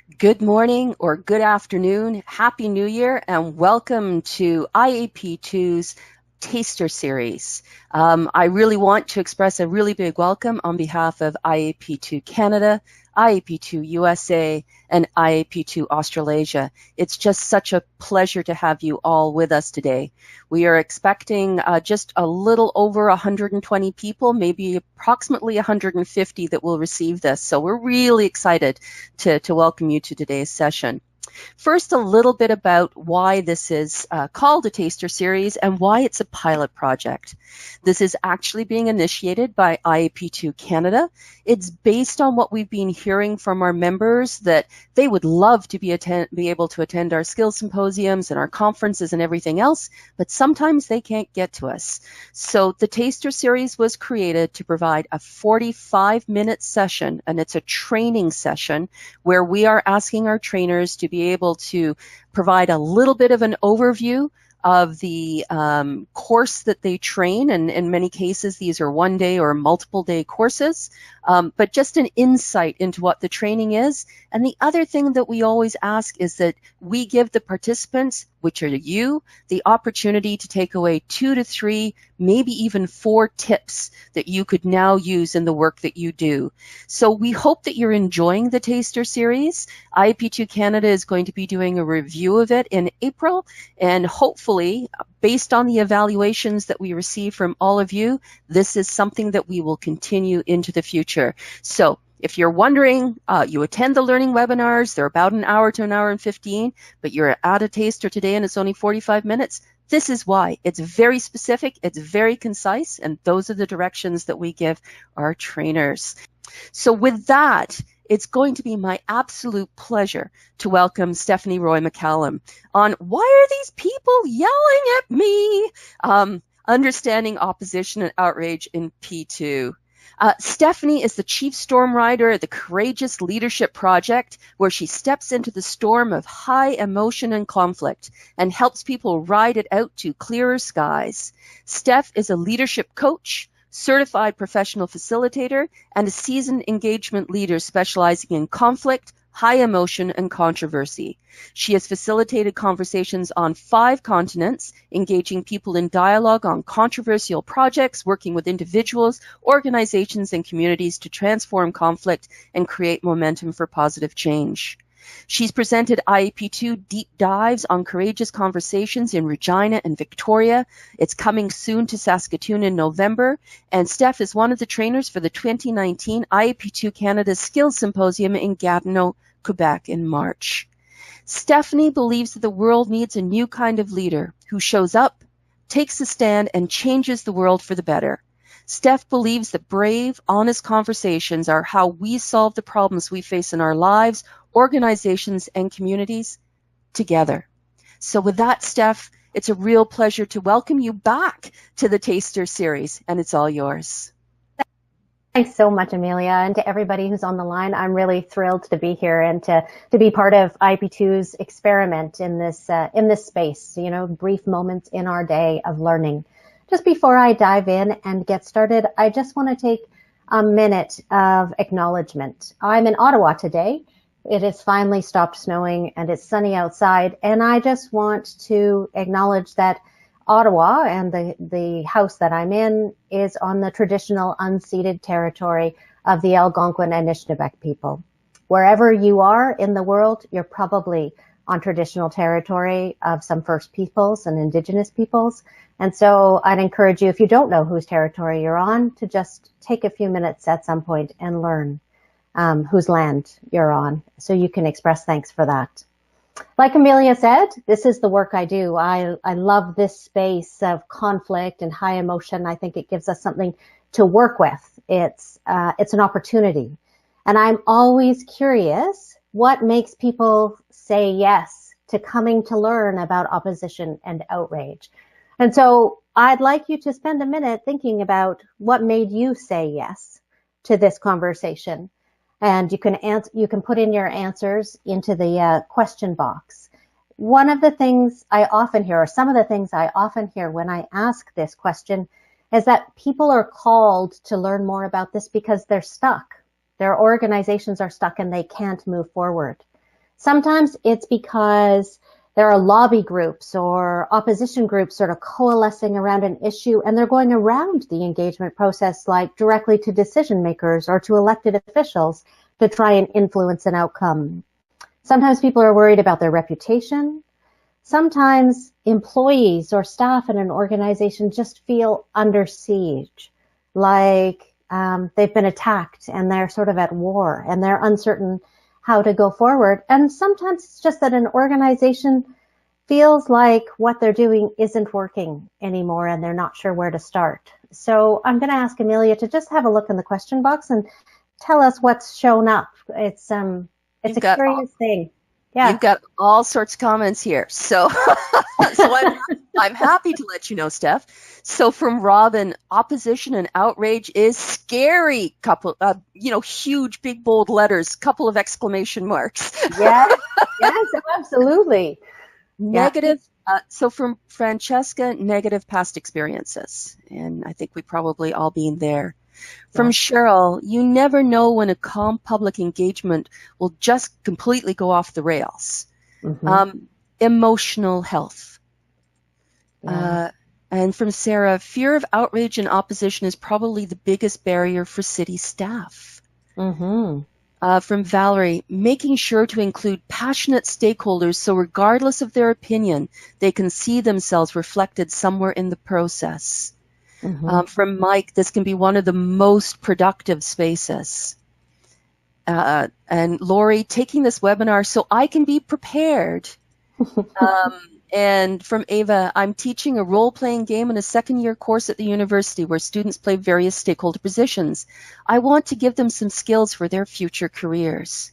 Good morning or good afternoon, Happy New Year, and welcome to IAP2's Taster Series. I really want to express a really big welcome on behalf of IAP2 Canada, IAP2 USA, and IAP2 Australasia. It's just such a pleasure to have you all with us today. We are expecting just a little over 120 people, maybe approximately 150 that will receive this. So we're really excited to welcome you to today's session. First, a little bit about why this is called a Taster Series and why it's a pilot project. This is actually being initiated by IAP2 Canada. It's based on what we've been hearing from our members that they would love to be able to attend our skills symposiums and our conferences and everything else, but sometimes they can't get to us. So the Taster Series was created to provide a 45-minute session, and it's a training session where we are asking our trainers to be able to provide a little bit of an overview of the course that they train, and in many cases these are one-day or multiple-day courses, but just an insight into what the training is. And the other thing that we always ask is that we give the participants, which are you, the opportunity to take away 2 to 3, maybe even 4 tips that you could now use in the work that you do. So we hope that you're enjoying the Taster Series. IAP2 Canada is going to be doing a review of it in April, and hopefully, based on the evaluations that we receive from all of you, this is something that we will continue into the future. So if you're wondering, you attend the learning webinars, they're about an hour to an hour and 15, but you're at a taster today and it's only 45 minutes. This is why. It's very specific, it's very concise, and those are the directions that we give our trainers. So with that, it's going to be my absolute pleasure to welcome Stephani Roy McCallum on Why Are These People Yelling at Me? Understanding Opposition and Outrage in P2. Stephani is the chief storm rider at the Courageous Leadership Project, where she steps into the storm of high emotion and conflict and helps people ride it out to clearer skies. Steph is a leadership coach, certified professional facilitator, and a seasoned engagement leader specializing in conflict, high emotion, and controversy. She has facilitated conversations on 5 continents, engaging people in dialogue on controversial projects, working with individuals, organizations, and communities to transform conflict and create momentum for positive change. She's presented IAP2 deep dives on courageous conversations in Regina and Victoria. It's coming soon to Saskatoon in November. And Steph is one of the trainers for the 2019 IAP2 Canada Skills Symposium in Gatineau, Quebec in March. Stephani believes that the world needs a new kind of leader who shows up, takes a stand, and changes the world for the better. Steph believes that brave, honest conversations are how we solve the problems we face in our lives, organizations, and communities together. So with that, Steph, it's a real pleasure to welcome you back to the Taster Series, and it's all yours. Thanks so much, Amelia, and to everybody who's on the line. I'm really thrilled to be here and to be part of IP2's experiment in this space, brief moments in our day of learning. Just before I dive in and get started, I just want to take a minute of acknowledgement. I'm in Ottawa today. It has finally stopped snowing and it's sunny outside, and I just want to acknowledge that Ottawa and the house that I'm in is on the traditional unceded territory of the Algonquin and Anishinaabe people. Wherever you are in the world, you're probably on traditional territory of some First Peoples and Indigenous peoples. And so I'd encourage you, if you don't know whose territory you're on, to just take a few minutes at some point and learn whose land you're on, so you can express thanks for that. Like Amelia said, this is the work I do. I love this space of conflict and high emotion. I think it gives us something to work with. It's an opportunity. And I'm always curious what makes people say yes to coming to learn about opposition and outrage. And so I'd like you to spend a minute thinking about what made you say yes to this conversation. And you can put in your answers into the question box. One of the things I often hear, or some of the things I often hear when I ask this question, is that people are called to learn more about this because they're stuck. Their organizations are stuck and they can't move forward. Sometimes it's because there are lobby groups or opposition groups sort of coalescing around an issue, and they're going around the engagement process, like directly to decision makers or to elected officials to try and influence an outcome. Sometimes people are worried about their reputation. Sometimes employees or staff in an organization just feel under siege, like they've been attacked and they're sort of at war and they're uncertain how to go forward. And sometimes it's just that an organization feels like what they're doing isn't working anymore and they're not sure where to start. So I'm going to ask Amelia to just have a look in the question box and tell us what's shown up. It's a curious thing. Yeah. You've got all sorts of comments here. So, I'm happy to let you know, Steph. So from Robin, opposition and outrage is scary. Couple, huge, big, bold letters, couple of exclamation marks. Yes, absolutely. Negative. So from Francesca, negative past experiences. And I think we probably all been there. From Cheryl, you never know when a calm public engagement will just completely go off the rails. Emotional health. And from Sarah, fear of outrage and opposition is probably the biggest barrier for city staff. From Valerie, making sure to include passionate stakeholders so regardless of their opinion, they can see themselves reflected somewhere in the process. From Mike, this can be one of the most productive spaces. And Lori, taking this webinar so I can be prepared. And from Ava, I'm teaching a role-playing game in a second-year course at the university where students play various stakeholder positions. I want to give them some skills for their future careers.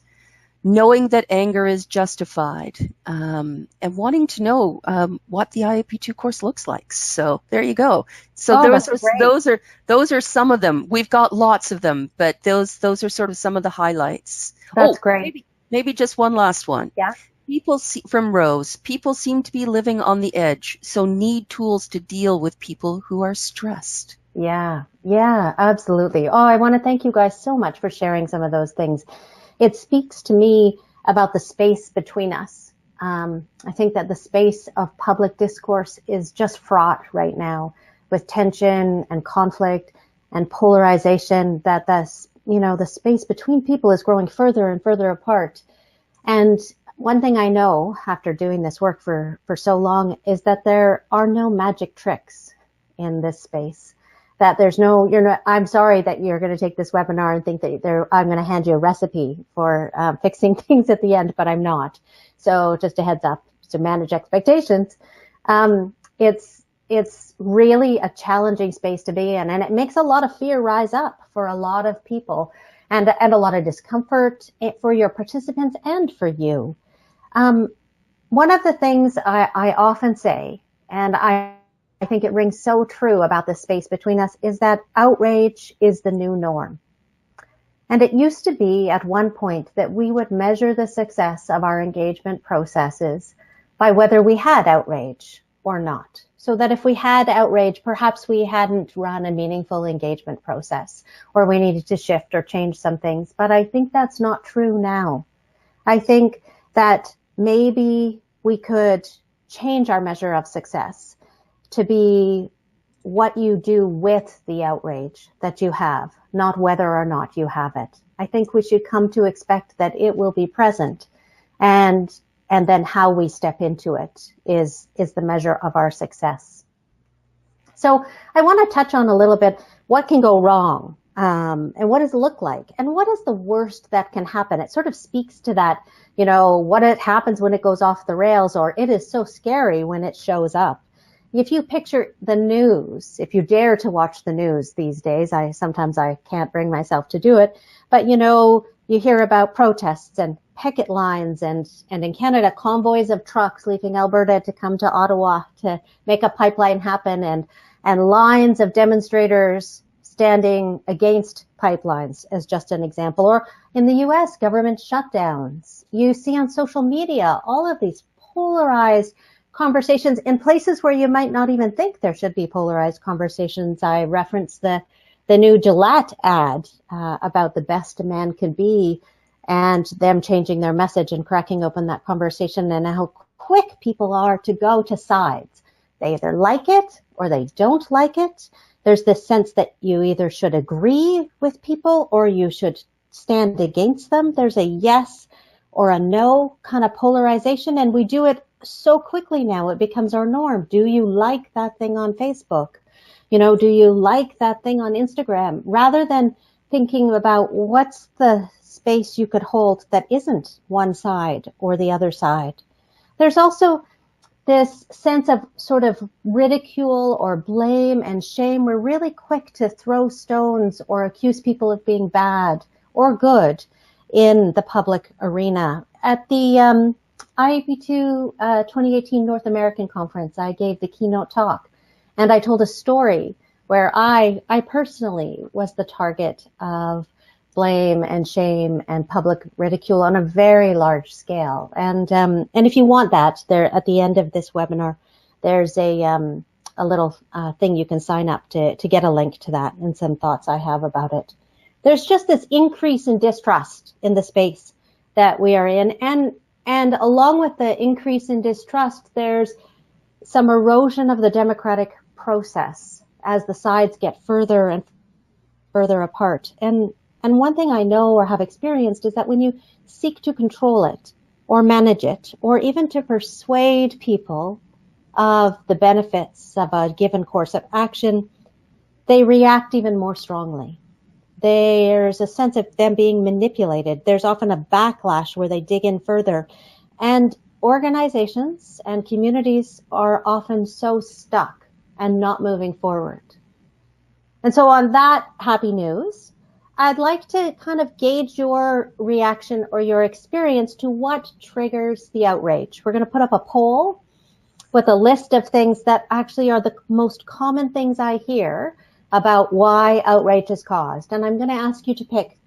Knowing that anger is justified, and wanting to know what the IAP2 course looks like. So there you go. So those are some of them. We've got lots of them, but those are sort of some of the highlights. That's great. Maybe just one last one. Yeah. From Rose, people seem to be living on the edge, so need tools to deal with people who are stressed. Yeah, absolutely. Oh, I want to thank you guys so much for sharing some of those things. It speaks to me about the space between us. I think that the space of public discourse is just fraught right now with tension and conflict and polarization, that the space between people is growing further and further apart. And one thing I know after doing this work for so long is that there are no magic tricks in this space. That there's I'm sorry that you're going to take this webinar and think that I'm going to hand you a recipe for fixing things at the end, but I'm not. So just a heads up to manage expectations. It's really a challenging space to be in, and it makes a lot of fear rise up for a lot of people and a lot of discomfort for your participants and for you. One of the things I often say, and I think it rings so true about the space between us, is that outrage is the new norm. And it used to be at one point that we would measure the success of our engagement processes by whether we had outrage or not. So that if we had outrage, perhaps we hadn't run a meaningful engagement process, or we needed to shift or change some things. But I think that's not true now. I think that maybe we could change our measure of success to be what you do with the outrage that you have, not whether or not you have it. I think we should come to expect that it will be present, and then how we step into it is the measure of our success. So I want to touch on a little bit what can go wrong, and what does it look like, and what is the worst that can happen. It sort of speaks to that, what it happens when it goes off the rails, or it is so scary when it shows up. If you picture the news, if you dare to watch the news these days, sometimes I can't bring myself to do it, but you hear about protests and picket lines and in Canada, convoys of trucks leaving Alberta to come to Ottawa to make a pipeline happen, and lines of demonstrators standing against pipelines, as just an example. Or in the US, government shutdowns. You see on social media all of these polarized conversations in places where you might not even think there should be polarized conversations. I referenced the new Gillette ad about the best a man could be and them changing their message and cracking open that conversation, and how quick people are to go to sides. They either like it or they don't like it. There's this sense that you either should agree with people or you should stand against them. There's a yes or a no kind of polarization, and we do it so quickly now. It becomes our norm. Do you like that thing on Facebook? Do you like that thing on Instagram? Rather than thinking about what's the space you could hold that isn't one side or the other side. There's also this sense of sort of ridicule or blame and shame. We're really quick to throw stones or accuse people of being bad or good in the public arena. At the IAP2 2018 North American Conference, I gave the keynote talk, and I told a story where I personally was the target of blame and shame and public ridicule on a very large scale. And if you want that, there at the end of this webinar, there's a little thing you can sign up to get a link to that and some thoughts I have about it. There's just this increase in distrust in the space that we are in, and along with the increase in distrust, there's some erosion of the democratic process as the sides get further and further apart. And one thing I know or have experienced is that when you seek to control it or manage it, or even to persuade people of the benefits of a given course of action, they react even more strongly. There's a sense of them being manipulated. There's often a backlash where they dig in further. And organizations and communities are often so stuck and not moving forward. And so on that happy news, I'd like to kind of gauge your reaction or your experience to what triggers the outrage. We're going to put up a poll with a list of things that actually are the most common things I hear about why outrage is caused. And I'm going to ask you to pick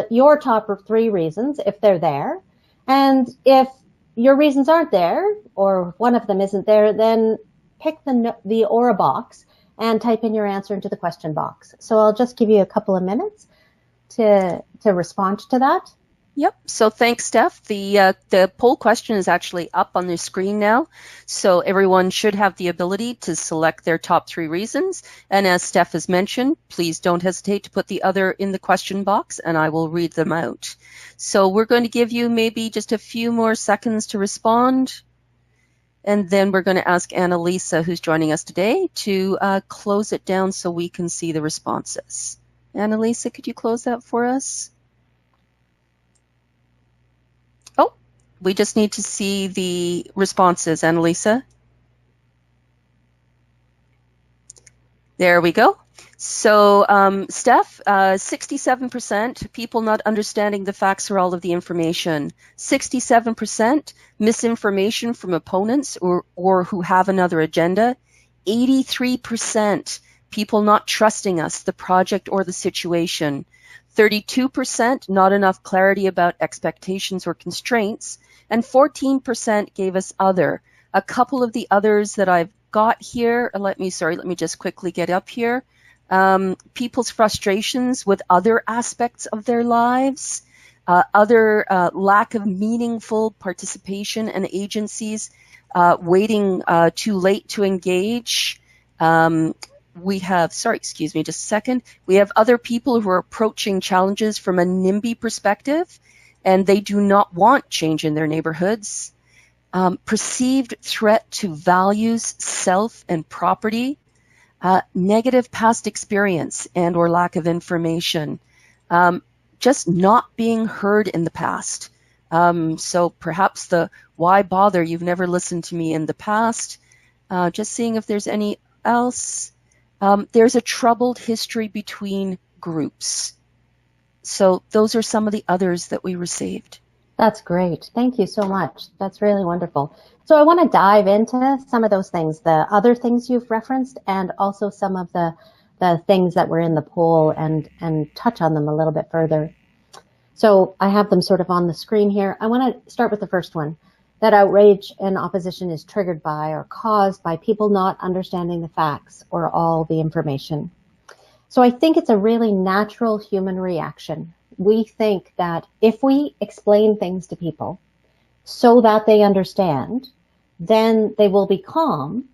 your top 3 reasons, if they're there. And if your reasons aren't there, or one of them isn't there, then pick the or box and type in your answer into the question box. So I'll just give you a couple of minutes to respond to that. Yep. So thanks, Steph. The poll question is actually up on the screen now. So everyone should have the ability to select their top 3 reasons. And as Steph has mentioned, please don't hesitate to put the other in the question box and I will read them out. So we're going to give you maybe just a few more seconds to respond. And then we're going to ask Annalisa, who's joining us today, to close it down so we can see the responses. Annalisa, could you close that for us? Oh, we just need to see the responses, Annalisa. There we go. So, Steph, 67% people not understanding the facts or all of the information. 67% misinformation from opponents or who have another agenda. 83% people not trusting us, the project or the situation. 32% not enough clarity about expectations or constraints. And 14% gave us other. A couple of the others that I've got here, let me just quickly get up here. People's frustrations with other aspects of their lives, other lack of meaningful participation and agencies, waiting too late to engage. We have, excuse me, just a second. We have other people who are approaching challenges from a NIMBY perspective, and they do not want change in their neighborhoods. Perceived threat to values, self, and property. Negative past experience and or lack of information. Just not being heard in the past. So perhaps the why bother, you've never listened to me in the past. Just seeing if there's any else. There's a troubled history between groups. So those are some of the others that we received. That's great. Thank you so much. That's really wonderful. So I want to dive into some of those things, the other things you've referenced, and also some of the things that were in the poll and touch on them a little bit further. So I have them sort of on the screen here. I want to start with the first one, that outrage and opposition is triggered by or caused by people not understanding the facts or all the information. So I think it's a really natural human reaction. we think that if we explain things to people so that they understand, then they will be calm.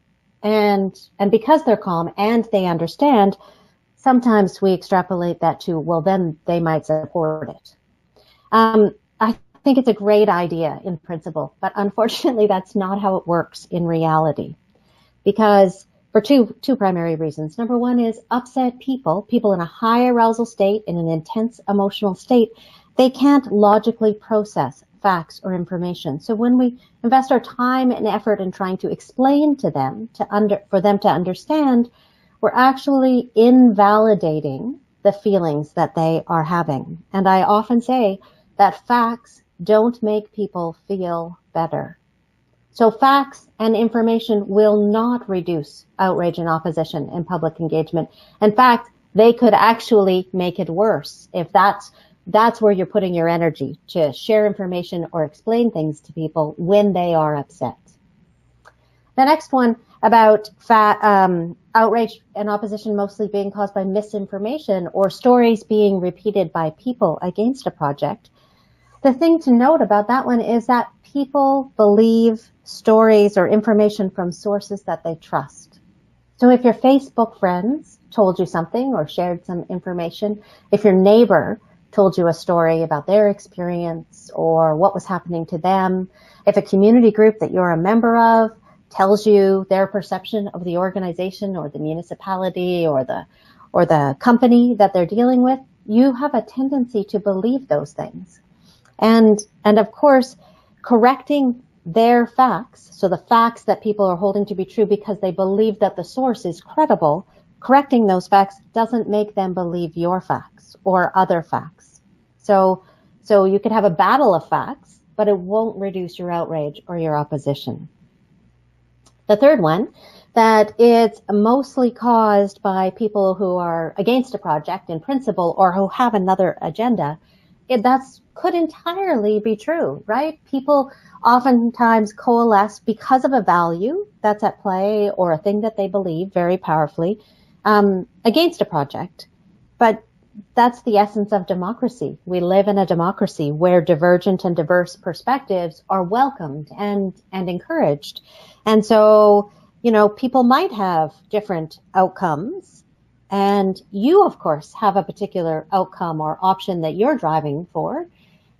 And because they're calm and they understand, sometimes we extrapolate that to, well, then they might support it. I think it's a great idea in principle, but unfortunately that's not how it works in reality. Because for two primary reasons. Number one is upset people in a high arousal state, in an intense emotional state, they can't logically process facts or information. So when we invest our time and effort in trying to explain to them, for them to understand, we're actually invalidating the feelings that they are having. And I often say that facts don't make people feel better. So facts and information will not reduce outrage and opposition in public engagement. In fact, they could actually make it worse if that's where you're putting your energy, to share information or explain things to people when they are upset. The next one about outrage and opposition mostly being caused by misinformation or stories being repeated by people against a project. The thing to note about that one is that people believe stories or information from sources that they trust. So if your Facebook friends told you something or shared some information, if your neighbor told you a story about their experience or what was happening to them, if a community group that you're a member of tells you their perception of the organization or the municipality or the company that they're dealing with, you have a tendency to believe those things. And of course, correcting their facts, so the facts that people are holding to be true because they believe that the source is credible, correcting those facts doesn't make them believe your facts or other facts. So you could have a battle of facts, but it won't reduce your outrage or your opposition. The third one, that it's mostly caused by people who are against a project in principle or who have another agenda. That could entirely be true, right? People oftentimes coalesce because of a value that's at play or a thing that they believe very powerfully against a project. But that's the essence of democracy. We live in a democracy where divergent and diverse perspectives are welcomed and encouraged. And so, people might have different outcomes. And you, of course, have a particular outcome or option that you're driving for.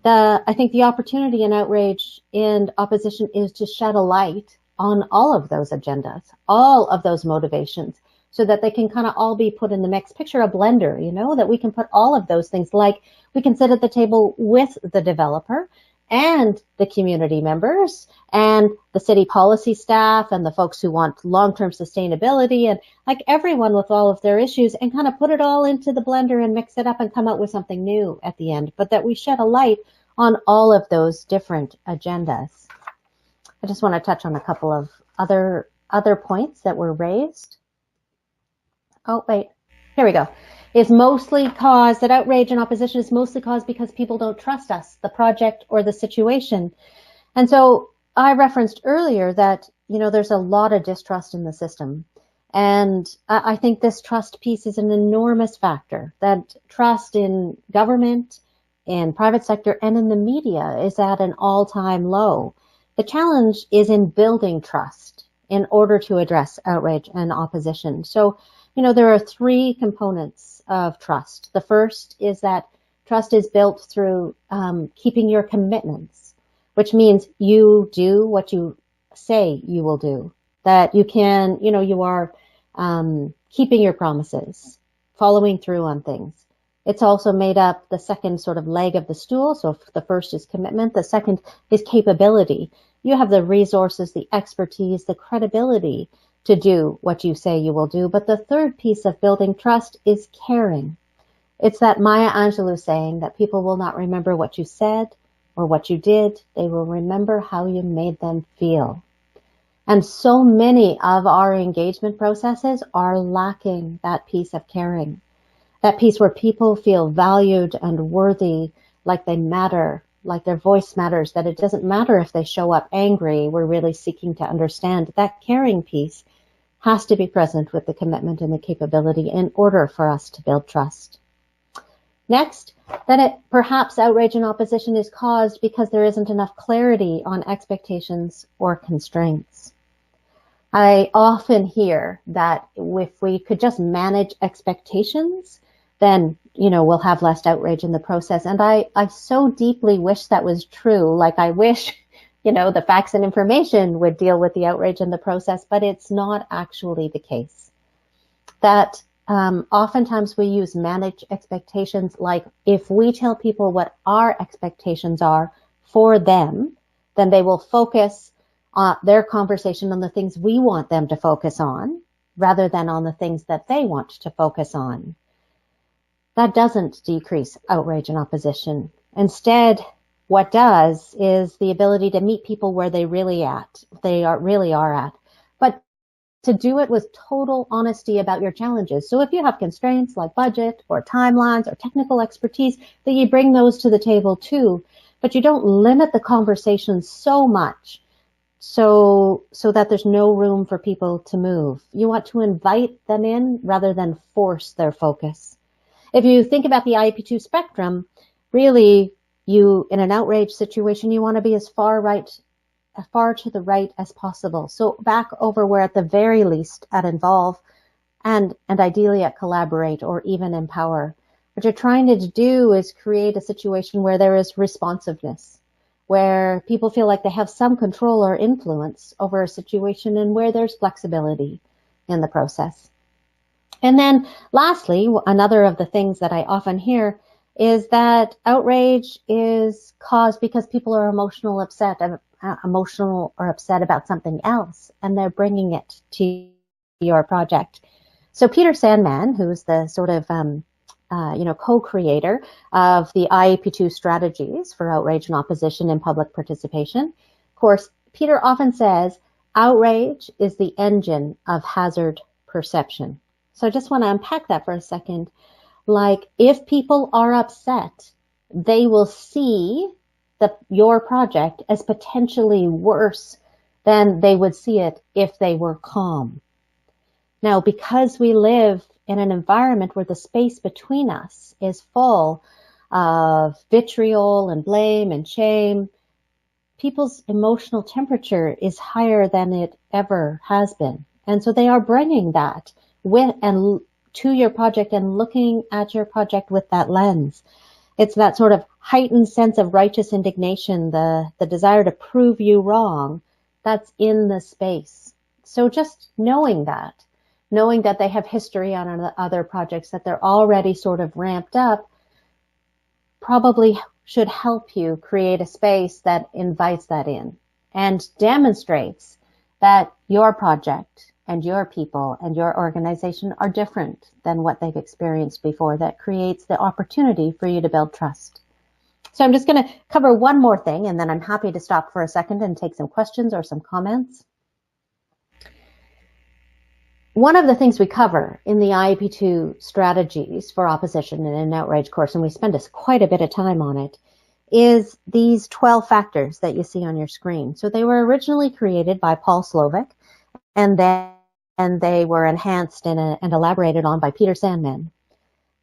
I think the opportunity in outrage and opposition is to shed a light on all of those agendas, all of those motivations, so that they can kind of all be put in the mix. Picture a blender, that we can put all of those things, like we can sit at the table with the developer and the community members and the city policy staff and the folks who want long-term sustainability and like everyone with all of their issues, and kind of put it all into the blender and mix it up and come out with something new at the end, but that we shed a light on all of those different agendas. I just want to touch on a couple of other points that were raised. Oh, wait, here we go. That outrage and opposition is mostly caused because people don't trust us, the project or the situation. And so I referenced earlier that, there's a lot of distrust in the system. And I think this trust piece is an enormous factor, that trust in government, in private sector, and in the media is at an all-time low. The challenge is in building trust in order to address outrage and opposition. So, there are three components of trust. The first is that trust is built through keeping your commitments, which means you do what you say you will do, that you can, you are keeping your promises, following through on things. It's also made up the second sort of leg of the stool. So if the first is commitment, the second is capability. You have the resources, the expertise, the credibility to do what you say you will do. But the third piece of building trust is caring. It's that Maya Angelou saying that people will not remember what you said or what you did. They will remember how you made them feel. And so many of our engagement processes are lacking that piece of caring, that piece where people feel valued and worthy, like they matter, like their voice matters, that it doesn't matter if they show up angry. We're really seeking to understand. That caring piece has to be present with the commitment and the capability in order for us to build trust. Next, that perhaps outrage and opposition is caused because there isn't enough clarity on expectations or constraints. I often hear that if we could just manage expectations, then, we'll have less outrage in the process. And I so deeply wish that was true. Like I wish, the facts and information would deal with the outrage in the process, but it's not actually the case. That oftentimes we use manage expectations, like if we tell people what our expectations are for them, then they will focus their conversation on the things we want them to focus on, rather than on the things that they want to focus on. That doesn't decrease outrage and opposition. Instead, what does is the ability to meet people where they really are at, but to do it with total honesty about your challenges. So if you have constraints like budget or timelines or technical expertise, that you bring those to the table too, but you don't limit the conversation so much so that there's no room for people to move. You want to invite them in rather than force their focus. If you think about the IAP2 spectrum, really, in an outrage situation, you want to be as far to the right as possible. So back over where at the very least at involve and ideally at collaborate or even empower. What you're trying to do is create a situation where there is responsiveness, where people feel like they have some control or influence over a situation and where there's flexibility in the process. And then lastly, another of the things that I often hear is that outrage is caused because people are emotional or upset about something else, and they're bringing it to your project. So Peter Sandman, who's the sort of co-creator of the IAP2 strategies for outrage and opposition in public participation, of course, Peter often says outrage is the engine of hazard perception. So I just want to unpack that for a second. Like, if people are upset, they will see your project as potentially worse than they would see it if they were calm. Now, because we live in an environment where the space between us is full of vitriol and blame and shame, people's emotional temperature is higher than it ever has been. And so they are bringing that to your project and looking at your project with that lens. It's that sort of heightened sense of righteous indignation, the desire to prove you wrong, that's in the space. So just knowing that they have history on other projects, that they're already sort of ramped up, probably should help you create a space that invites that in and demonstrates that your project and your people and your organization are different than what they've experienced before. That creates the opportunity for you to build trust. So I'm just going to cover one more thing, and then I'm happy to stop for a second and take some questions or some comments. One of the things we cover in the IAP2 strategies for opposition in an outrage course, and we spend quite a bit of time on it, is these 12 factors that you see on your screen. So they were originally created by Paul Slovic, and they were enhanced and elaborated on by Peter Sandman.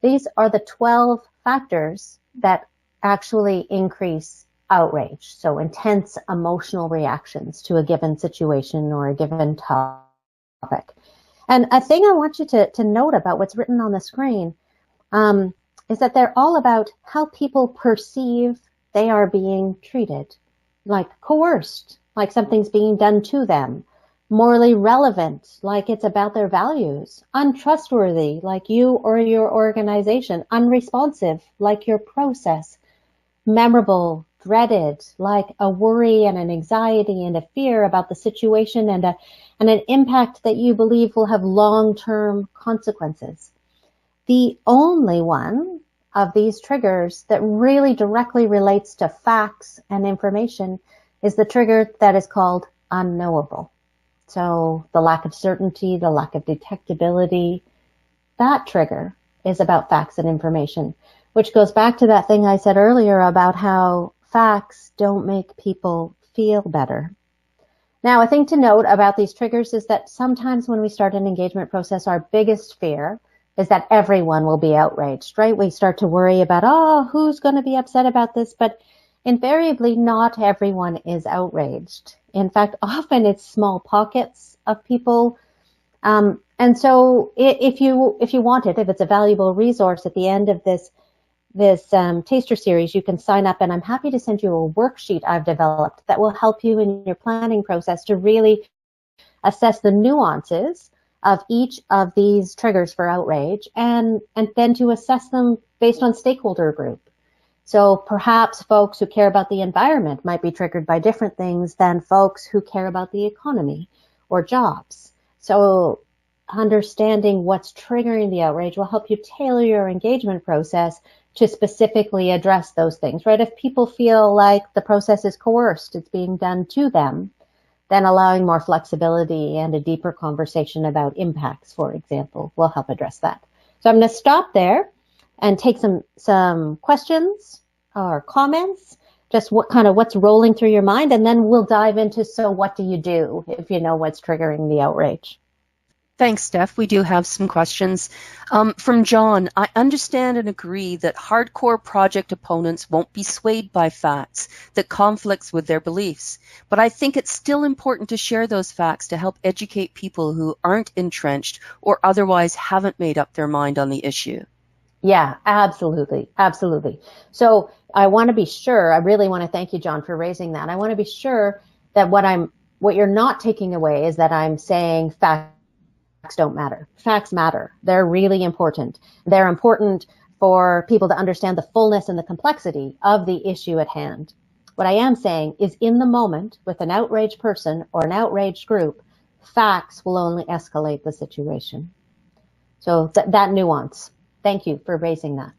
These are the 12 factors that actually increase outrage, so intense emotional reactions to a given situation or a given topic. And a thing I want you to note about what's written on the screen is that they're all about how people perceive they are being treated, like coerced, like something's being done to them, morally relevant, like it's about their values, untrustworthy, like you or your organization, unresponsive, like your process, memorable, dreaded, like a worry and an anxiety and a fear about the situation and an impact that you believe will have long-term consequences. The only one of these triggers that really directly relates to facts and information is the trigger that is called unknowable. So the lack of certainty, the lack of detectability, that trigger is about facts and information, which goes back to that thing I said earlier about how facts don't make people feel better. Now, a thing to note about these triggers is that sometimes when we start an engagement process, our biggest fear is that everyone will be outraged, right? We start to worry about, oh, who's going to be upset about this? But invariably, not everyone is outraged. In fact, often it's small pockets of people. And so if you want it, if it's a valuable resource at the end of this taster series, you can sign up, and I'm happy to send you a worksheet I've developed that will help you in your planning process to really assess the nuances of each of these triggers for outrage, and then to assess them based on stakeholder group. So perhaps folks who care about the environment might be triggered by different things than folks who care about the economy or jobs. So understanding what's triggering the outrage will help you tailor your engagement process to specifically address those things, right? If people feel like the process is coerced, it's being done to them, then allowing more flexibility and a deeper conversation about impacts, for example, will help address that. So I'm going to stop there and take some questions or comments, just what's rolling through your mind, and then we'll dive into, so what do you do if you know what's triggering the outrage? Thanks, Steph. We do have some questions. From John, I understand and agree that hardcore project opponents won't be swayed by facts that conflicts with their beliefs, but I think it's still important to share those facts to help educate people who aren't entrenched or otherwise haven't made up their mind on the issue. Yeah, absolutely. Absolutely. So I want to be sure, I really want to thank you, John, for raising that. I want to be sure that what you're not taking away is that I'm saying facts don't matter. Facts matter. They're really important. They're important for people to understand the fullness and the complexity of the issue at hand. What I am saying is, in the moment, with an outraged person or an outraged group, facts will only escalate the situation. So that nuance. Thank you for raising that.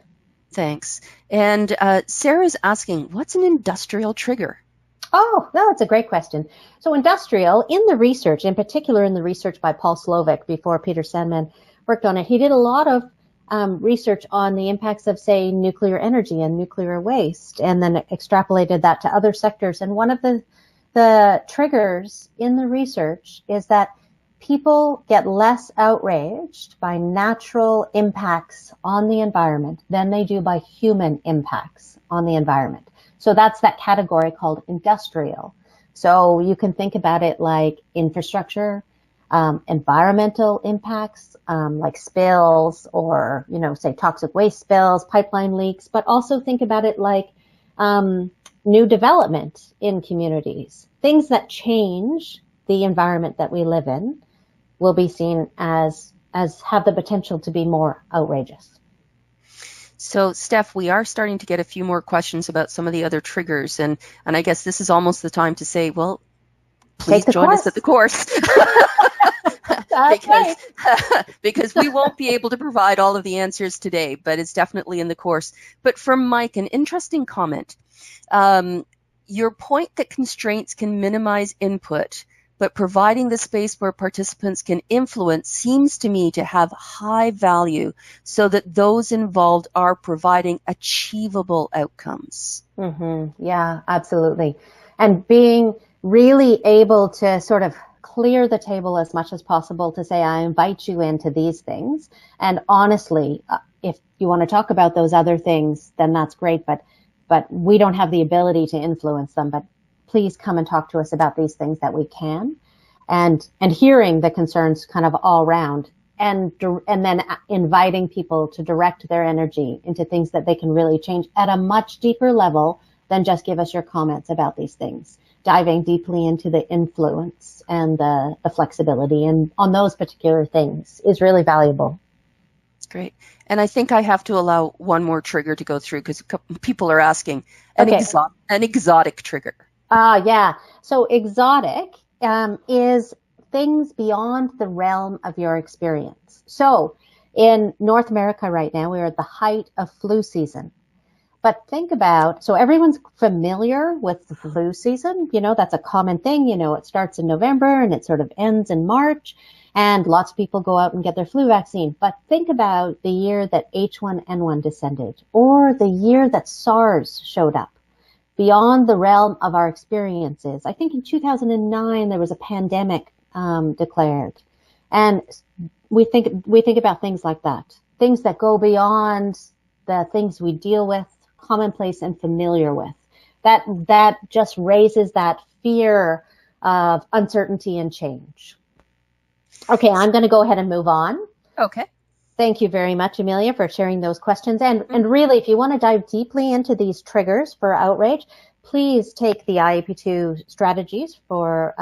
Thanks. And Sarah's asking, what's an industrial trigger? Oh, no, it's a great question. So industrial, in the research, in particular in the research by Paul Slovic before Peter Sandman worked on it, he did a lot of research on the impacts of, say, nuclear energy and nuclear waste, and then extrapolated that to other sectors. And one of the triggers in the research is that people get less outraged by natural impacts on the environment than they do by human impacts on the environment. So that's that category called industrial. So you can think about it like infrastructure, environmental impacts, like spills or, say toxic waste spills, pipeline leaks, but also think about it like new development in communities. Things that change the environment that we live in will be seen as have the potential to be more outrageous. So, Steph, we are starting to get a few more questions about some of the other triggers, and I guess this is almost the time to say, well, please join us at the course. Because we won't be able to provide all of the answers today, but it's definitely in the course. But from Mike, an interesting comment. Your point that constraints can minimize input, but providing the space where participants can influence seems to me to have high value so that those involved are providing achievable outcomes. Mm-hmm. Yeah, absolutely. And being really able to sort of clear the table as much as possible to say, I invite you into these things. And honestly, if you want to talk about those other things, then that's great. But we don't have the ability to influence them. But please come and talk to us about these things that we can, and hearing the concerns kind of all around, and then inviting people to direct their energy into things that they can really change at a much deeper level than just give us your comments about these things. Diving deeply into the influence and the flexibility and on those particular things is really valuable. Great. And I think I have to allow one more trigger to go through because people are asking. An exotic trigger. Yeah. So exotic is things beyond the realm of your experience. So in North America right now, we're at the height of flu season. But think about, so everyone's familiar with the flu season. That's a common thing. It starts in November and it sort of ends in March. And lots of people go out and get their flu vaccine. But think about the year that H1N1 descended, or the year that SARS showed up. Beyond the realm of our experiences. I think in 2009 there was a pandemic declared, and we think about things like that. things that go beyond the things we deal with, commonplace and familiar with. That just raises that fear of uncertainty and change. Okay, I'm going to go ahead and move on. Okay. Thank you very much, Amelia, for sharing those questions. And really, if you want to dive deeply into these triggers for outrage, please take the IAP2 strategies for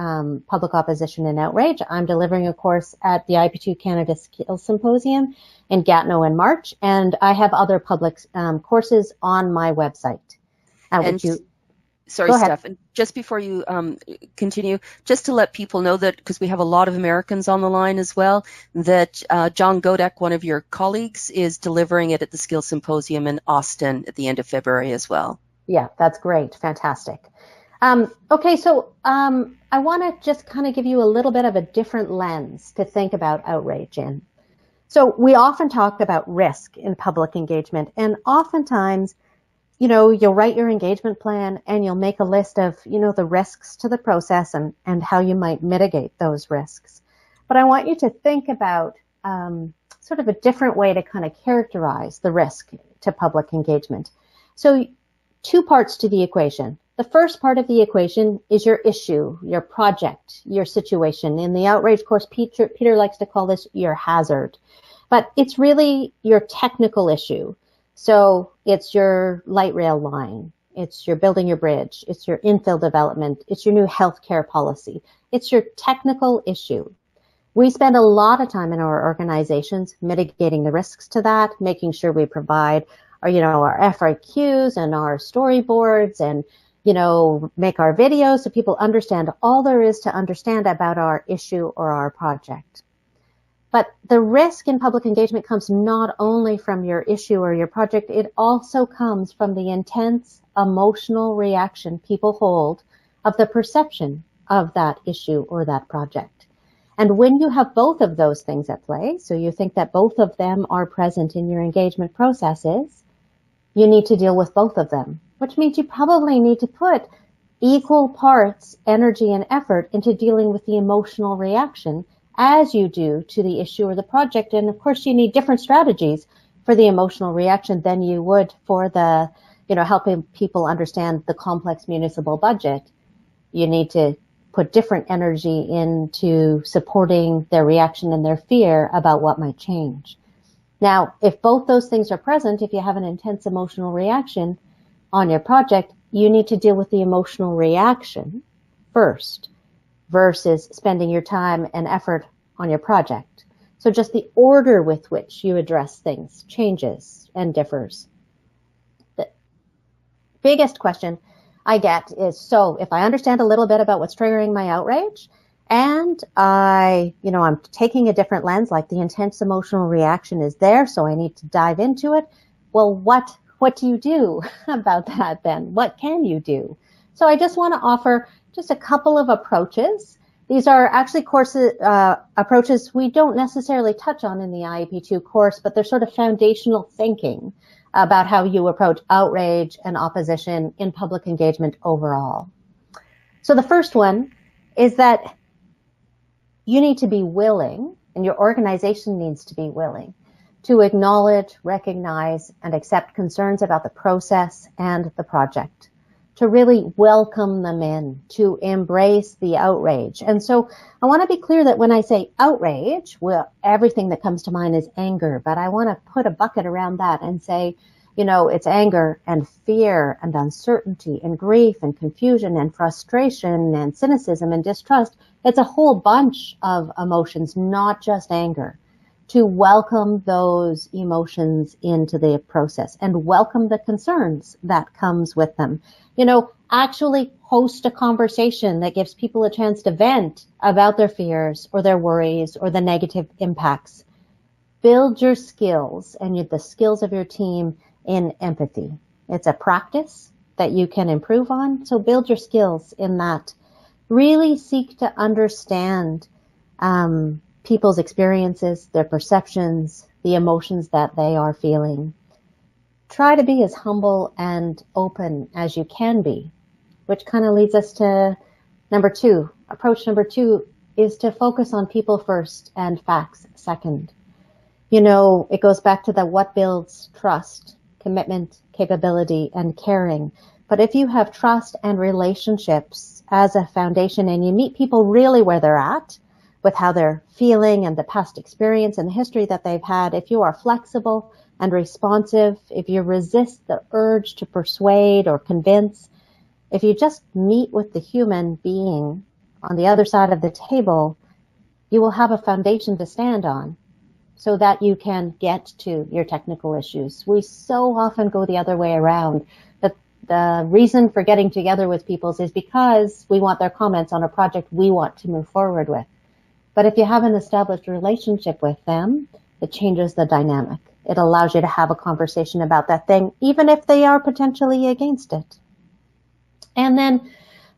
public opposition and outrage. I'm delivering a course at the IAP2 Canada Skills Symposium in Gatineau in March, and I have other public courses on my website. Sorry, Steph, and just before you continue, just to let people know that, because we have a lot of Americans on the line as well, that John Godek, one of your colleagues, is delivering it at the Skills Symposium in Austin at the end of February as well. Yeah, that's great. Fantastic. Okay, so I want to just kind of give you a little bit of a different lens to think about outrage in. So we often talk about risk in public engagement, and oftentimes, you'll write your engagement plan and you'll make a list of, the risks to the process and how you might mitigate those risks. But I want you to think about sort of a different way to kind of characterize the risk to public engagement. So 2 parts to the equation. The first part of the equation is your issue, your project, your situation. In the outrage course, Peter likes to call this your hazard. But it's really your technical issue. So it's your light rail line, it's your building your bridge, it's your infill development, it's your new healthcare policy. It's your technical issue. We spend a lot of time in our organizations mitigating the risks to that, making sure we provide our FAQs and our storyboards and, make our videos so people understand all there is to understand about our issue or our project. But the risk in public engagement comes not only from your issue or your project, it also comes from the intense emotional reaction people hold of the perception of that issue or that project. And when you have both of those things at play, so you think that both of them are present in your engagement processes, you need to deal with both of them, which means you probably need to put equal parts, energy and effort into dealing with the emotional reaction as you do to the issue or the project. And of course, you need different strategies for the emotional reaction than you would for the, helping people understand the complex municipal budget. You need to put different energy into supporting their reaction and their fear about what might change. Now, if both those things are present, if you have an intense emotional reaction on your project, you need to deal with the emotional reaction first, versus spending your time and effort on your project. So just the order with which you address things changes and differs. The biggest question I get is, so if I understand a little bit about what's triggering my outrage and I'm taking a different lens, like the intense emotional reaction is there, so I need to dive into it. Well, what do you do about that then? What can you do? So I just want to offer just a couple of approaches. These are actually approaches we don't necessarily touch on in the IAP2 course, but they're sort of foundational thinking about how you approach outrage and opposition in public engagement overall. So the first one is that you need to be willing, and your organization needs to be willing, to acknowledge, recognize, and accept concerns about the process and the project, to really welcome them in, to embrace the outrage. And so I want to be clear that when I say outrage, well, everything that comes to mind is anger, but I want to put a bucket around that and say, it's anger and fear and uncertainty and grief and confusion and frustration and cynicism and distrust. It's a whole bunch of emotions, not just anger. To welcome those emotions into the process and welcome the concerns that comes with them. Actually host a conversation that gives people a chance to vent about their fears or their worries or the negative impacts. Build your skills and the skills of your team in empathy. It's a practice that you can improve on, so build your skills in that. Really seek to understand people's experiences, their perceptions, the emotions that they are feeling. Try to be as humble and open as you can be, which kind of leads us to number 2. Approach number 2 is to focus on people first and facts second. It goes back to the what builds trust, commitment, capability, and caring. But if you have trust and relationships as a foundation and you meet people really where they're at with how they're feeling and the past experience and the history that they've had, if you are flexible and responsive, if you resist the urge to persuade or convince, if you just meet with the human being on the other side of the table, you will have a foundation to stand on so that you can get to your technical issues. We so often go the other way around. The reason for getting together with people is because we want their comments on a project we want to move forward with. But if you have an established relationship with them, it changes the dynamic. It allows you to have a conversation about that thing, even if they are potentially against it. And then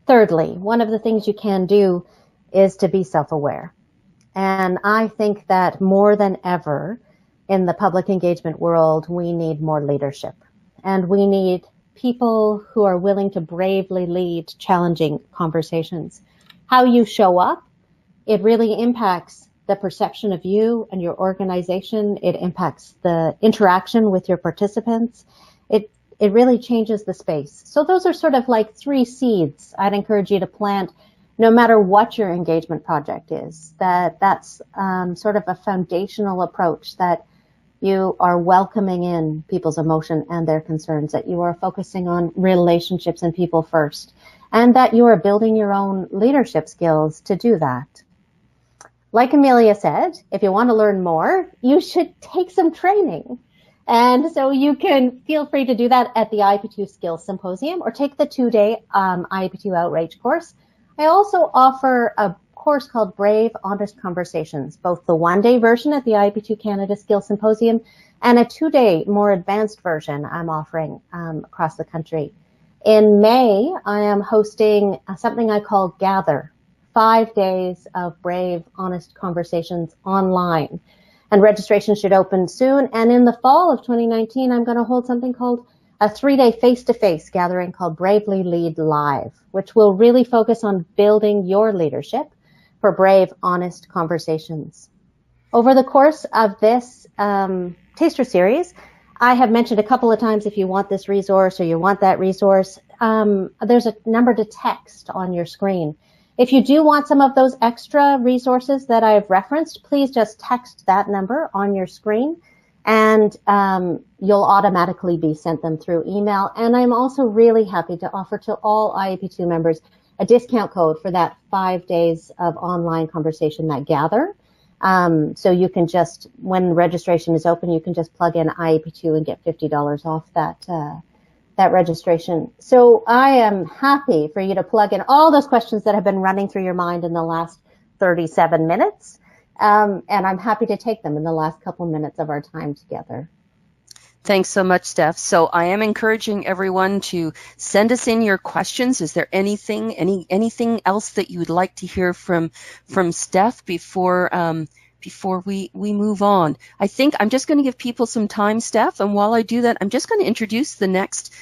thirdly, one of the things you can do is to be self-aware. And I think that more than ever in the public engagement world, we need more leadership. And we need people who are willing to bravely lead challenging conversations. How you show up, it really impacts the perception of you and your organization. It impacts the interaction with your participants. It really changes the space. So those are sort of like 3 seeds I'd encourage you to plant no matter what your engagement project is. That's sort of a foundational approach, that you are welcoming in people's emotion and their concerns, that you are focusing on relationships and people first, and that you are building your own leadership skills to do that. Like Amelia said, if you want to learn more, you should take some training. And so you can feel free to do that at the IAP2 Skills Symposium or take the 2-day IAP2 Outrage course. I also offer a course called Brave, Honest Conversations, both the 1-day version at the IAP2 Canada Skills Symposium and a 2-day more advanced version I'm offering across the country. In May, I am hosting something I call Gather, 5 days of brave, honest conversations online. And registration should open soon. And in the fall of 2019, I'm going to hold something called a 3-day face-to-face gathering called Bravely Lead Live, which will really focus on building your leadership for brave, honest conversations. Over the course of this taster series, I have mentioned a couple of times, if you want this resource or you want that resource, there's a number to text on your screen. If you do want some of those extra resources that I've referenced, please just text that number on your screen and you'll automatically be sent them through email. And I'm also really happy to offer to all IAP2 members a discount code for that 5 days of online conversation that Gather. So you can just, when registration is open, you can just plug in IAP2 and get $50 off that registration. So I am happy for you to plug in all those questions that have been running through your mind in the last 37 minutes. And I'm happy to take them in the last couple minutes of our time together. Thanks so much, Steph. So I am encouraging everyone to send us in your questions. Is there anything else that you would like to hear from Steph before we move on? I think I'm just going to give people some time, Steph, and while I do that, I'm just going to introduce the next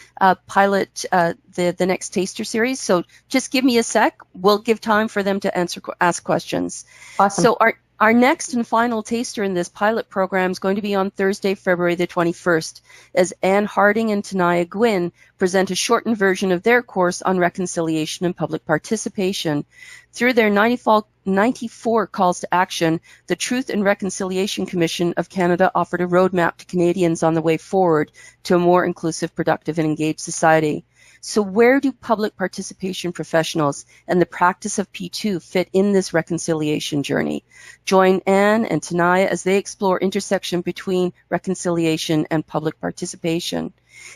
pilot, the next taster series. So just give me a sec. We'll give time for them to ask questions. Awesome. So our next and final taster in this pilot program is going to be on Thursday, February the 21st, as Anne Harding and Tanaya Gwynn present a shortened version of their course on reconciliation and public participation. Through their 94 calls to action, the Truth and Reconciliation Commission of Canada offered a roadmap to Canadians on the way forward to a more inclusive, productive, and engaged society. So where do public participation professionals and the practice of P2 fit in this reconciliation journey? Join Anne and Tanaya as they explore intersection between reconciliation and public participation.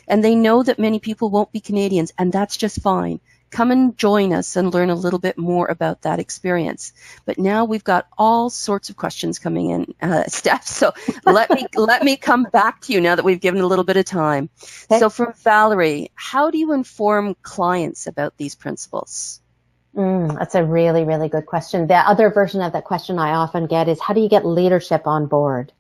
And they know that many people won't be Canadians, and that's just fine. Come and join us and learn a little bit more about that experience. But now we've got all sorts of questions coming in, Steph. So let me come back to you now that we've given a little bit of time. Okay. So from Valerie, how do you inform clients about these principles? That's a really, really good question. The other version of that question I often get is, how do you get leadership on board?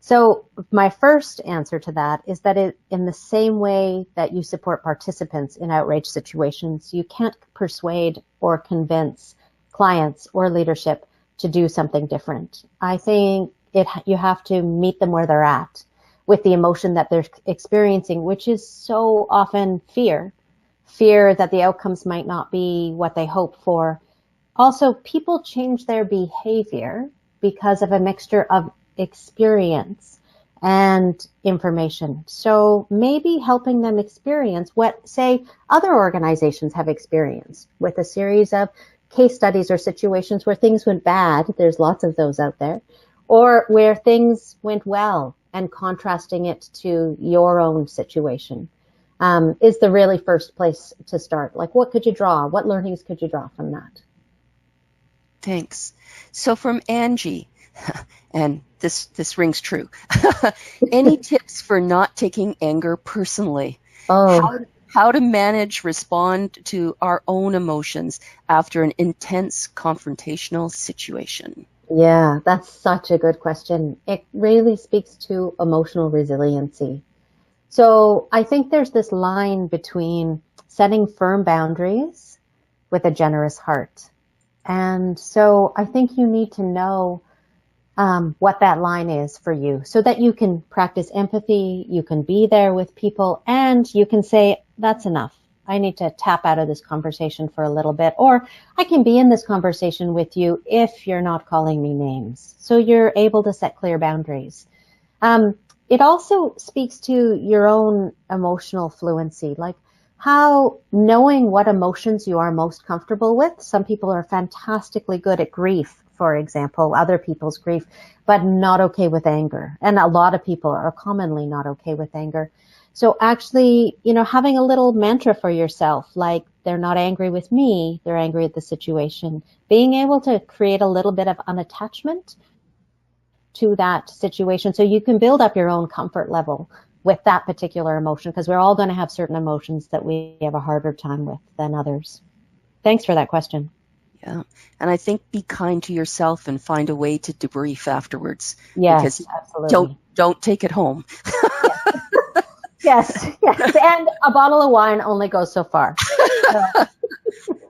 So my first answer to that is that in the same way that you support participants in outrage situations, you can't persuade or convince clients or leadership to do something different. I think you have to meet them where they're at with the emotion that they're experiencing, which is so often fear that the outcomes might not be what they hope for. Also, people change their behavior because of a mixture of experience and information. So maybe helping them experience what, say, other organizations have experienced with a series of case studies or situations where things went bad. There's lots of those out there. Or where things went well, and contrasting it to your own situation is the really first place to start. Like, what could you draw? What learnings could you draw from that? Thanks. So from Angie, and this rings true. Any tips for not taking anger personally? Oh, How to manage, respond to our own emotions after an intense confrontational situation? yeah, that's such a good question. It really speaks to emotional resiliency. So I think there's this line between setting firm boundaries with a generous heart. And so I think you need to know what that line is for you so that you can practice empathy, you can be there with people, and you can say, that's enough. I need to tap out of this conversation for a little bit, or I can be in this conversation with you if you're not calling me names. So you're able to set clear boundaries. It also speaks to your own emotional fluency, like how knowing what emotions you are most comfortable with. Some people are fantastically good at grief, for example, other people's grief, but not okay with anger. And a lot of people are commonly not okay with anger. So actually, having a little mantra for yourself, like they're not angry with me, they're angry at the situation. Being able to create a little bit of unattachment to that situation so you can build up your own comfort level with that particular emotion, because we're all going to have certain emotions that we have a harder time with than others. Thanks for that question. Yeah. And I think be kind to yourself and find a way to debrief afterwards. Yes, because absolutely. Don't take it home. Yes. And a bottle of wine only goes so far.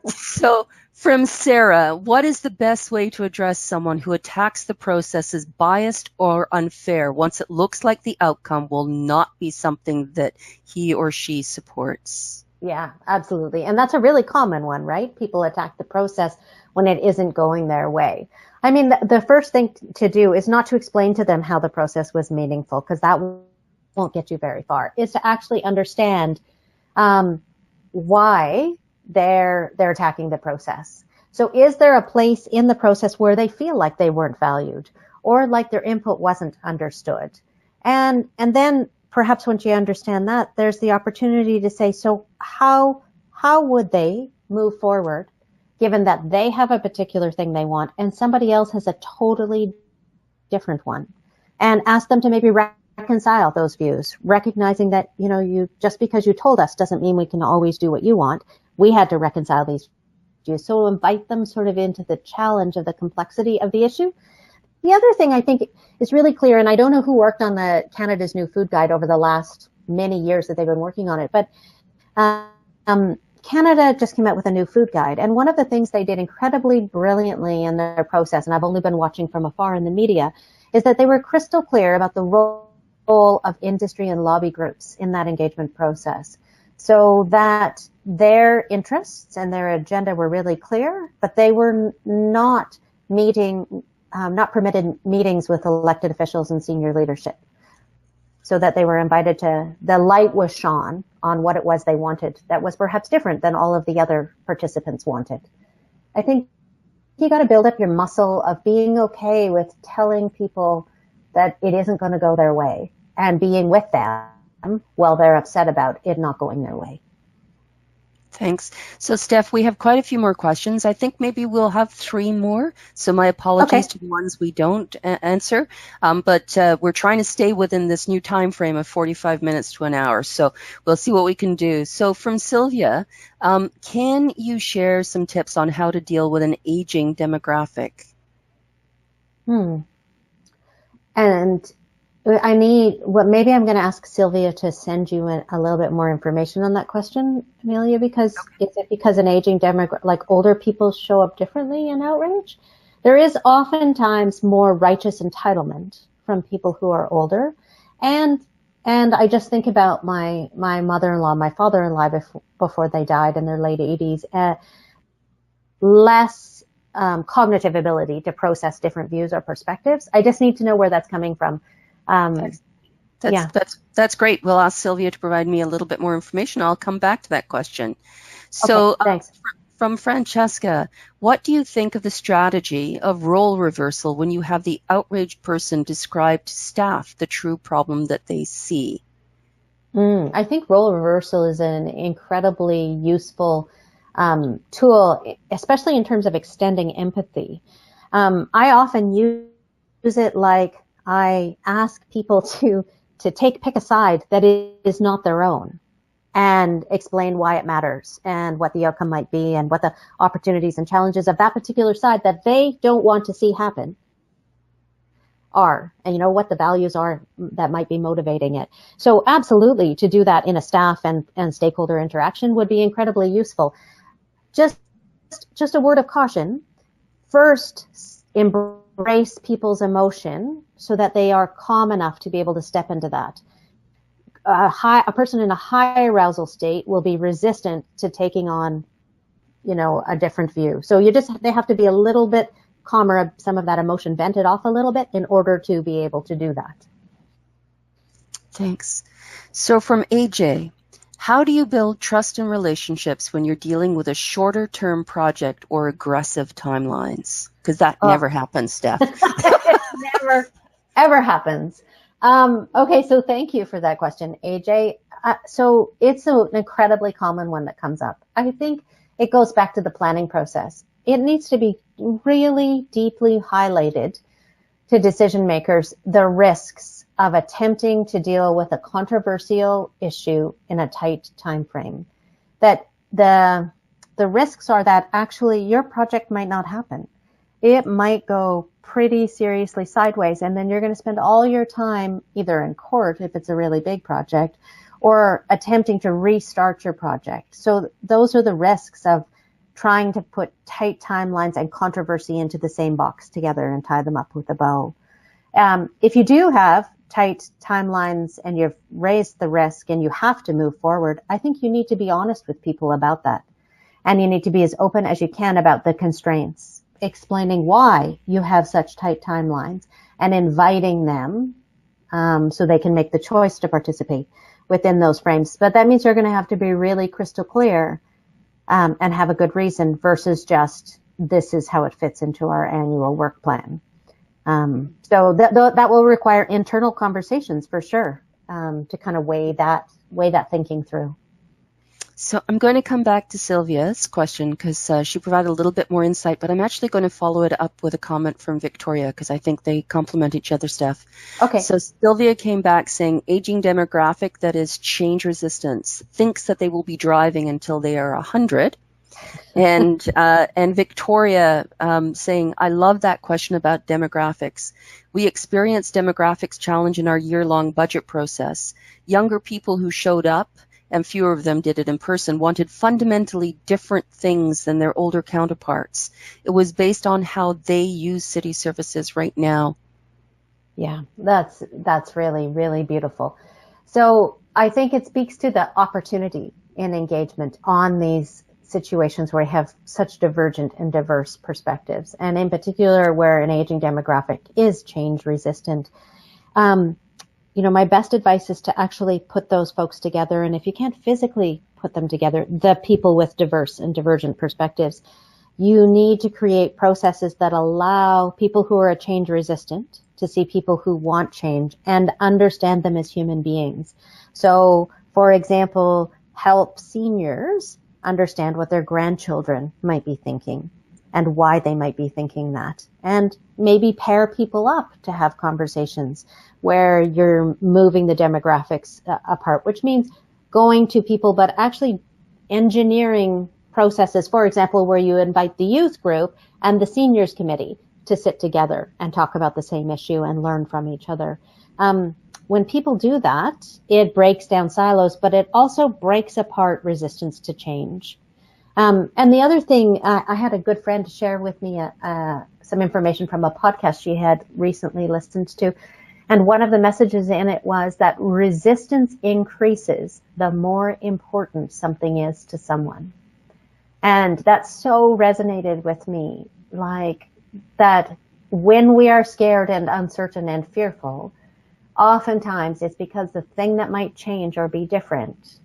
So from Sarah, what is the best way to address someone who attacks the process as biased or unfair once it looks like the outcome will not be something that he or she supports? Yeah, absolutely. And that's a really common one, right? People attack the process when it isn't going their way. I mean, the first thing to do is not to explain to them how the process was meaningful, because that won't get you very far, is to actually understand why they're attacking the process. So is there a place in the process where they feel like they weren't valued or like their input wasn't understood? And then perhaps once you understand that, there's the opportunity to say, so how would they move forward given that they have a particular thing they want and somebody else has a totally different one? And ask them to maybe reconcile those views, recognizing that, you just because you told us doesn't mean we can always do what you want. We had to reconcile these views. So invite them sort of into the challenge of the complexity of the issue. The other thing I think is really clear, and I don't know who worked on the Canada's New Food Guide over the last many years that they've been working on it, but Canada just came out with a new food guide. And one of the things they did incredibly brilliantly in their process, and I've only been watching from afar in the media, is that they were crystal clear about the role of industry and lobby groups in that engagement process, so that their interests and their agenda were really clear, but they were not permitted meetings with elected officials and senior leadership, so that they were invited to, the light was shone on what it was they wanted that was perhaps different than all of the other participants wanted. I think you got to build up your muscle of being okay with telling people that it isn't going to go their way and being with them while they're upset about it not going their way. Thanks. So, Steph, we have quite a few more questions. I think maybe we'll have 3 more. So my apologies to the ones we don't answer. But we're trying to stay within this new time frame of 45 minutes to an hour. So we'll see what we can do. So from Sylvia, can you share some tips on how to deal with an aging demographic? And maybe I'm going to ask Sylvia to send you a little bit more information on that question, Amelia, because is it because an aging demographic, like older people show up differently in Outrage? There is oftentimes more righteous entitlement from people who are older. And I just think about my mother-in-law, my father-in-law before they died in their late 80s, less cognitive ability to process different views or perspectives. I just need to know where that's coming from. That's great. We'll ask Sylvia to provide me a little bit more information. I'll come back to that question. So okay, thanks. From Francesca, what do you think of the strategy of role reversal when you have the outraged person describe to staff the true problem that they see? I think role reversal is an incredibly useful tool, especially in terms of extending empathy. I often use it like I ask people to pick a side that is not their own and explain why it matters and what the outcome might be and what the opportunities and challenges of that particular side that they don't want to see happen are, and what the values are that might be motivating it. So absolutely, to do that in a staff and stakeholder interaction would be incredibly useful. Just a word of caution. First, embrace people's emotion so that they are calm enough to be able to step into that. A person in a high arousal state will be resistant to taking on, a different view. So they have to be a little bit calmer, some of that emotion vented off a little bit in order to be able to do that. Thanks. So from AJ, how do you build trust in relationships when you're dealing with a shorter term project or aggressive timelines? Because that never happens, Steph. It never, ever happens. Okay, so thank you for that question, AJ. So it's an incredibly common one that comes up. I think it goes back to the planning process. It needs to be really deeply highlighted to decision makers the risks of attempting to deal with a controversial issue in a tight time frame. That the risks are that actually your project might not happen. It might go pretty seriously sideways, and then you're going to spend all your time either in court if it's a really big project or attempting to restart your project. So those are the risks of trying to put tight timelines and controversy into the same box together and tie them up with a bow. If you do have tight timelines and you've raised the risk and you have to move forward, I think you need to be honest with people about that. And you need to be as open as you can about the constraints, explaining why you have such tight timelines and inviting them so they can make the choice to participate within those frames. But that means you're going to have to be really crystal clear and have a good reason versus just this is how it fits into our annual work plan. So that will require internal conversations for sure to kind of weigh that thinking through. So I'm going to come back to Sylvia's question because she provided a little bit more insight, but I'm actually going to follow it up with a comment from Victoria because I think they complement each other, Steph. Okay. So Sylvia came back saying aging demographic that is change resistance thinks that they will be driving until they are 100. And Victoria saying, I love that question about demographics. We experienced demographics challenge in our year-long budget process. Younger people who showed up, and fewer of them did it in person, wanted fundamentally different things than their older counterparts. It was based on how they use city services right now. Yeah, that's really, really beautiful. So I think it speaks to the opportunity in engagement on these situations where you have such divergent and diverse perspectives, and in particular where an aging demographic is change resistant. My best advice is to actually put those folks together. And if you can't physically put them together, the people with diverse and divergent perspectives, you need to create processes that allow people who are change resistant to see people who want change and understand them as human beings. So, for example, help seniors understand what their grandchildren might be thinking and why they might be thinking that. And maybe pair people up to have conversations where you're moving the demographics apart, which means going to people, but actually engineering processes, for example, where you invite the youth group and the seniors committee to sit together and talk about the same issue and learn from each other. When people do that, it breaks down silos, but it also breaks apart resistance to change. And the other thing, I had a good friend share with me some information from a podcast she had recently listened to. And one of the messages in it was that resistance increases the more important something is to someone. And that so resonated with me, like that when we are scared and uncertain and fearful, oftentimes it's because the thing that might change or be different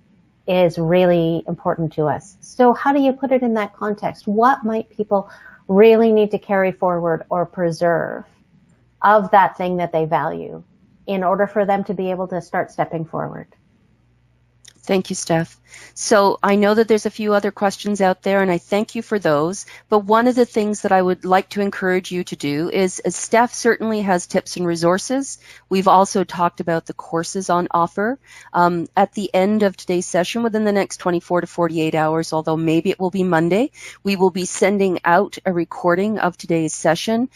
is really important to us. So how do you put it in that context? What might people really need to carry forward or preserve of that thing that they value in order for them to be able to start stepping forward? Thank you, Steph. So I know that there's a few other questions out there, and I thank you for those. But one of the things that I would like to encourage you to do is, Steph certainly has tips and resources. We've also talked about the courses on offer. At the end of today's session, within the next 24 to 48 hours, although maybe it will be Monday, we will be sending out a recording of today's session.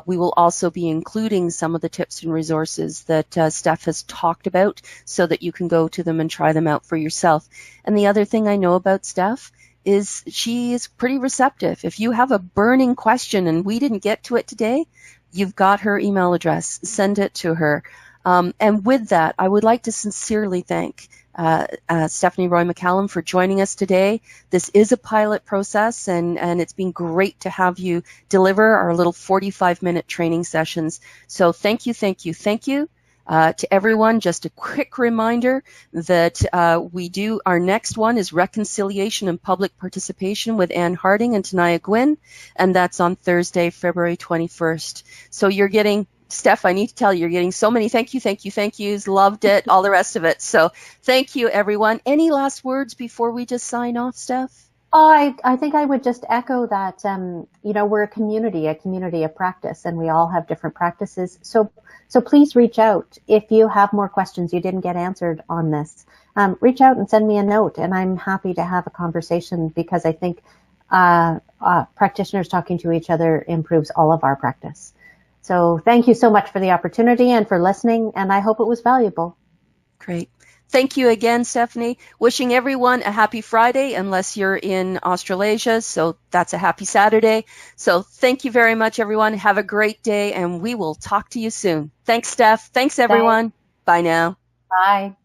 We will also be including some of the tips and resources that Steph has talked about so that you can go to them and try them out for yourself. And the other thing I know about Steph is she is pretty receptive. If you have a burning question and we didn't get to it today, you've got her email address. Send it to her. And with that, I would like to sincerely thank Stephani Roy McCallum for joining us today. This is a pilot process, and it's been great to have you deliver our little 45-minute training sessions. So thank you, thank you, thank you. To everyone, just a quick reminder that our next one is Reconciliation and Public Participation with Anne Harding and Tanaya Gwynn, and that's on Thursday, February 21st. So you're getting, Steph, I need to tell you, you're getting so many thank yous, loved it, all the rest of it. So thank you, everyone. Any last words before we just sign off, Steph? I think I would just echo that, we're a community of practice, and we all have different practices. So please reach out if you have more questions you didn't get answered on this. Reach out and send me a note, and I'm happy to have a conversation, because I think practitioners talking to each other improves all of our practice. So thank you so much for the opportunity and for listening, and I hope it was valuable. Great. Thank you again, Stephani. Wishing everyone a happy Friday, unless you're in Australasia, so that's a happy Saturday. So thank you very much, everyone. Have a great day, and we will talk to you soon. Thanks, Steph. Thanks, everyone. Bye now. Bye.